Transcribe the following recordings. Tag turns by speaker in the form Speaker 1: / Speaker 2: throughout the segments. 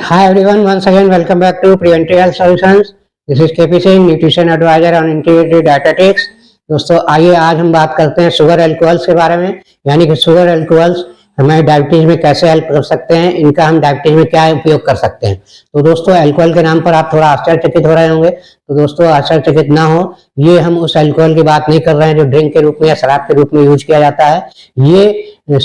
Speaker 1: Hi everyone, once again welcome back to Preventive Health Solutions. This is KP Singh, nutrition advisor on integrated dietetics. दोस्तों आइए आज हम बात करते हैं शुगर एल्कोहल्स के बारे में, यानी कि शुगर एल्कोहल्स हमें डायबिटीज में कैसे हेल्प कर सकते हैं, इनका हम डायबिटीज में क्या उपयोग कर सकते हैं। तो दोस्तों अल्कोहल के नाम पर आप थोड़ा आश्चर्यचकित हो रहे होंगे, तो दोस्तों आश्चर्यचकित ना हो, ये हम उस अल्कोहल की बात नहीं कर रहे हैं जो ड्रिंक के रूप में या शराब के रूप में यूज किया जाता है। ये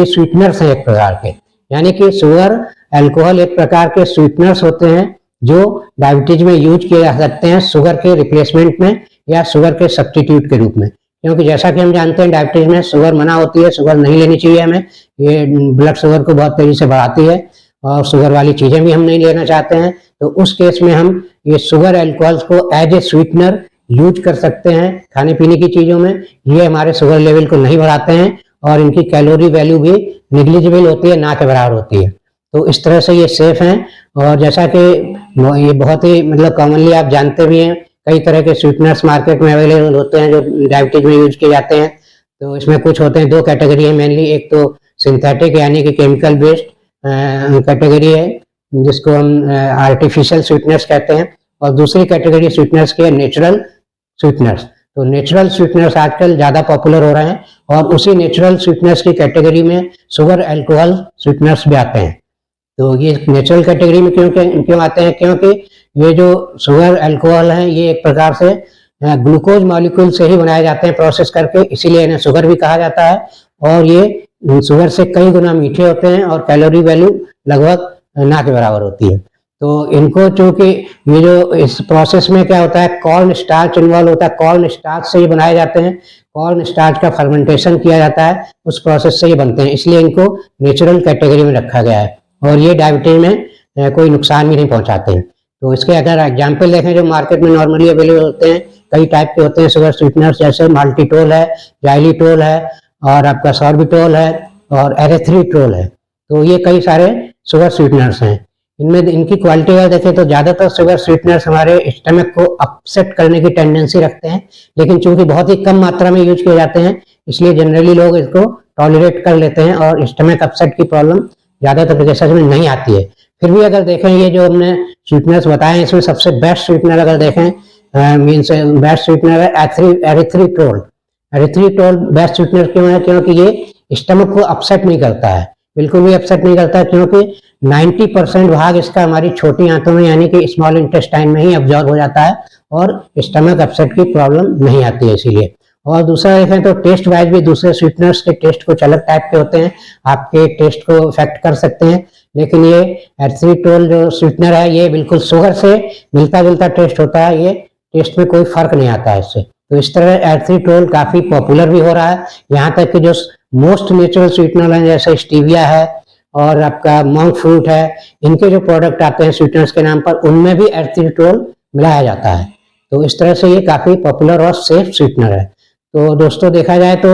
Speaker 1: स्वीटनर्स हैं एक प्रकार के, यानी कि शुगर अल्कोहल एक प्रकार के स्वीटनर्स होते हैं जो डायबिटीज में यूज किए जा सकते हैं शुगर के रिप्लेसमेंट में या शुगर के सब्स्टिट्यूट के रूप में। क्योंकि जैसा कि हम जानते हैं डायबिटीज में शुगर मना होती है, शुगर नहीं लेनी चाहिए हमें, ये ब्लड शुगर को बहुत तेजी से बढ़ाती है और शुगर वाली चीजें भी हम नहीं लेना चाहते हैं। तो उस केस में हम ये शुगर अल्कोहल्स को एज ए स्वीटनर यूज कर सकते हैं खाने पीने की चीजों में। ये हमारे शुगर लेवल को नहीं बढ़ाते हैं और इनकी कैलोरी वैल्यू भी निग्लिजिबल होती है, ना के बराबर होती है। तो इस तरह से ये सेफ हैं। और जैसा कि ये बहुत ही कॉमनली आप जानते भी हैं, कई तरह के स्वीटनर्स मार्केट में अवेलेबल होते हैं जो डायबिटीज में यूज किए जाते हैं। तो इसमें कुछ होते हैं, दो कैटेगरी है मेनली। एक तो सिंथेटिक यानी कि केमिकल बेस्ड कैटेगरी है जिसको हम आर्टिफिशियल स्वीटनर्स कहते हैं, और दूसरी कैटेगरी स्वीटनर्स की है नेचुरल स्वीटनर्स। तो नेचुरल स्वीटनर्स आजकल ज़्यादा पॉपुलर हो रहे हैं और उसी नेचुरल स्वीटनर्स की कैटेगरी में शुगर अल्कोहल स्वीटनर्स भी आते हैं। तो ये नेचुरल कैटेगरी में क्यों आते हैं? क्योंकि ये जो शुगर अल्कोहल हैं ये एक प्रकार से ग्लूकोज मॉलिक्यूल से ही बनाए जाते हैं प्रोसेस करके, इसीलिए इन्हें शुगर भी कहा जाता है। और ये शुगर से कई गुना मीठे होते हैं और कैलोरी वैल्यू लगभग ना के बराबर होती है। तो इनको चूंकि ये जो इस प्रोसेस में क्या होता है, कॉर्न स्टार्च इन्वॉल्व होता है, कॉर्न स्टार्च से ये बनाए जाते हैं, कॉर्न स्टार्च का फर्मेंटेशन किया जाता है, उस प्रोसेस से ये बनते हैं, इसलिए इनको नेचुरल कैटेगरी में रखा गया है। और ये डायबिटीज में कोई नुकसान भी नहीं पहुंचाते हैं। तो इसके अगर एग्जाम्पल देखें जो मार्केट में नॉर्मली अवेलेबल होते हैं, कई टाइप के होते हैं शुगर स्वीटनर्स, जैसे माल्टीटोल है, जाइलिटोल है, और आपका सॉर्बिटोल है और एरेथ्रिटोल है। तो ये कई सारे शुगर स्वीटनर्स हैं। इनमें इनकी क्वालिटी अगर देखें तो ज़्यादातर शुगर स्वीटनर्स हमारे स्टमक को अपसेट करने की टेंडेंसी रखते हैं, लेकिन चूंकि बहुत ही कम मात्रा में यूज किए जाते हैं इसलिए जनरली लोग इसको टॉलरेट कर लेते हैं और स्टमक अपसेट की प्रॉब्लम ज़्यादातर केसेस में नहीं आती है। फिर भी अगर देखें ये जो हमने स्वीटनर्स बताए इसमें सबसे बेस्ट स्वीटनर अगर देखें मीन्स बेस्ट स्वीटनर है एरिथ्रिटोल। एरिथ्रिटोल बेस्ट स्वीटनर क्यों है? क्योंकि ये स्टमक को अपसेट नहीं करता है, बिल्कुल भी अपसेट नहीं करता है, क्योंकि 90% भाग इसका हमारी छोटी आंतों में यानी कि स्मॉल इंटेस्टाइन में ही अब्जॉर्ब हो जाता है और स्टमक अपसेट की प्रॉब्लम नहीं आती है इसीलिए। और दूसरा देखें तो टेस्ट वाइज भी दूसरे स्वीटनर्स के टेस्ट कुछ अलग टाइप के होते हैं, आपके टेस्ट को इफेक्ट कर सकते हैं, लेकिन ये एरिथ्रिटोल जो स्वीटनर है ये बिल्कुल शुगर से मिलता जुलता टेस्ट होता है, ये टेस्ट में कोई फर्क नहीं आता है इससे। तो इस तरह एरिथ्रिटोल काफी पॉपुलर भी हो रहा है, यहाँ तक कि जो मोस्ट नेचुरल स्वीटनर है जैसे स्टीविया है और आपका मॉन्क फ्रूट है, इनके जो प्रोडक्ट आते हैं स्वीटनर्स के नाम पर उनमें भी एरिथ्रिटोल मिलाया जाता है। तो इस तरह से ये काफी पॉपुलर और सेफ स्वीटनर है। तो दोस्तों देखा जाए तो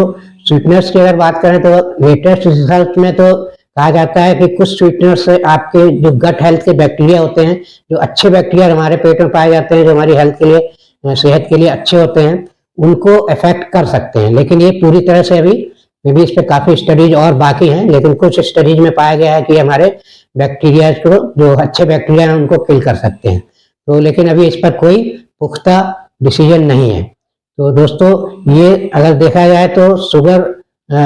Speaker 1: स्वीटनर्स की अगर बात करें तो लेटेस्ट रिसर्च में तो कहा जाता है कि कुछ स्वीटनर्स से आपके जो गट हेल्थ के बैक्टीरिया होते हैं, जो अच्छे बैक्टीरिया हमारे पेट में पाए जाते हैं, जो हमारी हेल्थ के लिए सेहत के लिए अच्छे होते हैं, उनको अफेक्ट कर सकते हैं। लेकिन ये पूरी तरह से अभी इस पे काफी स्टडीज और बाकी हैं, लेकिन कुछ स्टडीज में पाया गया है कि हमारे बैक्टीरिया को, जो अच्छे बैक्टीरिया हैं, उनको किल कर सकते हैं। तो लेकिन अभी इस पर कोई पुख्ता डिसीजन नहीं है। तो दोस्तों ये अगर देखा जाए तो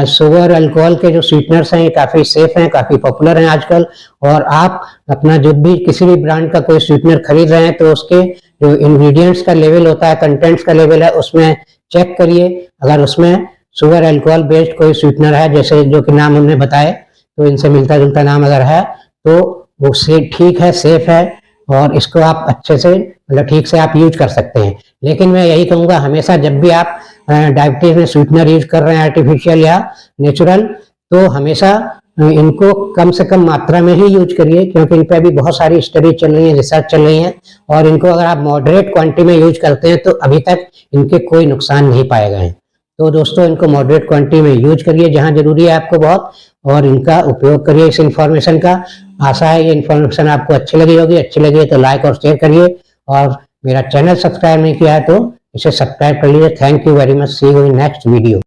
Speaker 1: शुगर अल्कोहल के जो स्वीटनर्स हैं ये काफी सेफ हैं, काफी पॉपुलर हैं आजकल। और आप अपना जो भी किसी भी ब्रांड का कोई स्वीटनर खरीद रहे हैं तो उसके जो इंग्रेडिएंट्स का लेवल होता है, कंटेंट्स का लेवल है, उसमें चेक करिए। अगर उसमें शुगर अल्कोहल बेस्ड कोई स्वीटनर है, जैसे जो कि नाम हमने बताए, तो इनसे मिलता जुलता नाम अगर है तो वो से ठीक है, सेफ है और इसको आप अच्छे से ठीक से आप यूज कर सकते हैं। लेकिन मैं यही कहूँगा हमेशा जब भी आप डायबिटीज में स्वीटनर यूज कर रहे हैं आर्टिफिशियल या नेचुरल, तो हमेशा इनको कम से कम मात्रा में ही यूज करिए, क्योंकि इन पर अभी बहुत सारी स्टडी चल रही है, रिसर्च चल रही है। और इनको अगर आप मॉडरेट क्वांटिटी में यूज करते हैं तो अभी तक इनके कोई नुकसान नहीं पाए गए हैं। तो दोस्तों इनको मॉडरेट क्वांटिटी में यूज करिए जहां जरूरी है आपको बहुत, और इनका उपयोग करिए इस इन्फॉर्मेशन का। आशा है ये इन्फॉर्मेशन आपको अच्छी लगी होगी, अच्छी लगी है तो लाइक और शेयर करिए, और मेरा चैनल सब्सक्राइब नहीं किया है तो इसे सब्सक्राइब कर लीजिए। Thank you very much, see you in next video.